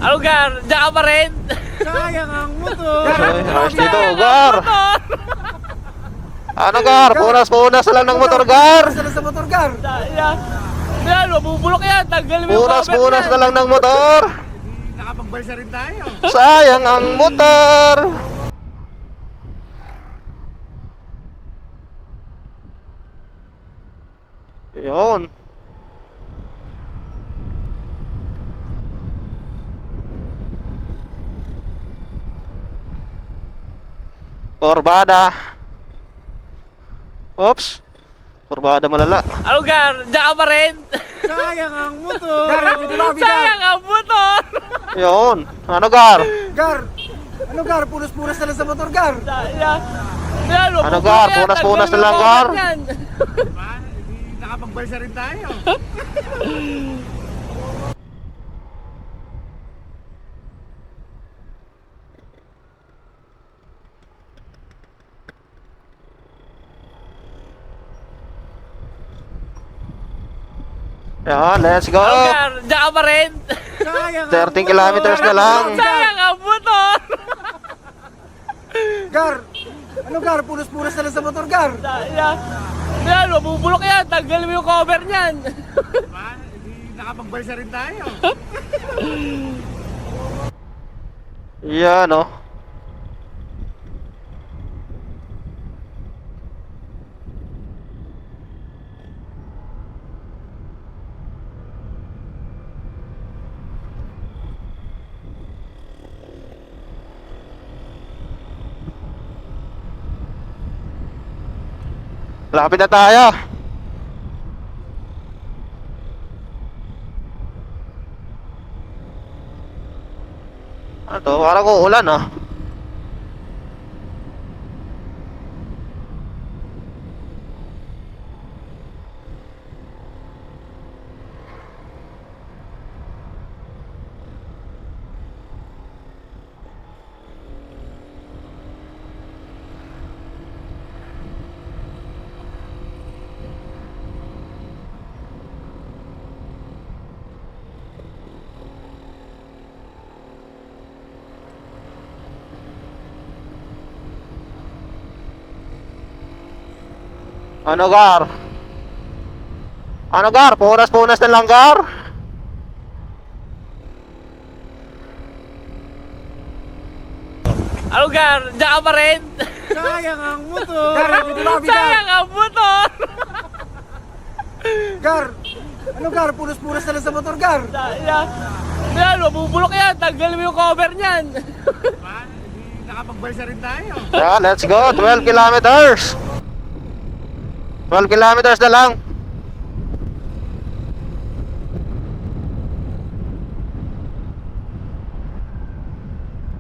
Ano Gar? Diyan ka pa rin? Sayang ang motor. Ayos dito, Gar. Ano, Gar? Punas-punas lang ng motor, Gar. Sala sa motor, Gar. Sayang. Yan, mabubulok yan. Tanggalin mo yung cover Punas-punas yan. na lang ng motor. Nakapagbalsa rin tayo. Sayang ang motor. Yun. Korbada. Oops. Korbada malala. Ano Gar? Diyan ka pa rin? Sayang ang motor. Gar, dito na, Gar. Sayang ang motor. Yun. Ano, Gar? Gar. Ano, Gar? Punas-punas na lang sa motor, Gar. Sayang. Yan, Ano, mabubulok Gar? yan. Punas-punas Tanggalin na lang, mo yung Gar. cover yan. Nakapagbalsa rin tayo. Yan, let's go. Ano Gar? Diyan ka pa rin? Sayang 13 kilometers na lang. Sayang ang motor. Gar. Ano, Gar? Punas-punas na lang sa motor, Gar. Sayang. Yan, mabubulok yan. Tanggalin mo yung cover niyan. Nakapagbalsa rin tayo. Yan, oh. Lapit na tayo. Ano to? Parang uulan, ah. Ano, Gar? Ano, Gar? Punas-punas na lang, Gar? Ano Gar? Diyan ka pa rin? Sayang ang motor. Gar, dito na, Gar. Sayang ang motor. Gar. Ano, Gar? Punas-punas na lang sa motor, Gar. Sayang. Yan, mabubulok yan. Tanggalin mo yung cover niyan. Nakapagbalsa rin tayo. Yeah, let's go. 12 kilometers. 12 kilometers na lang.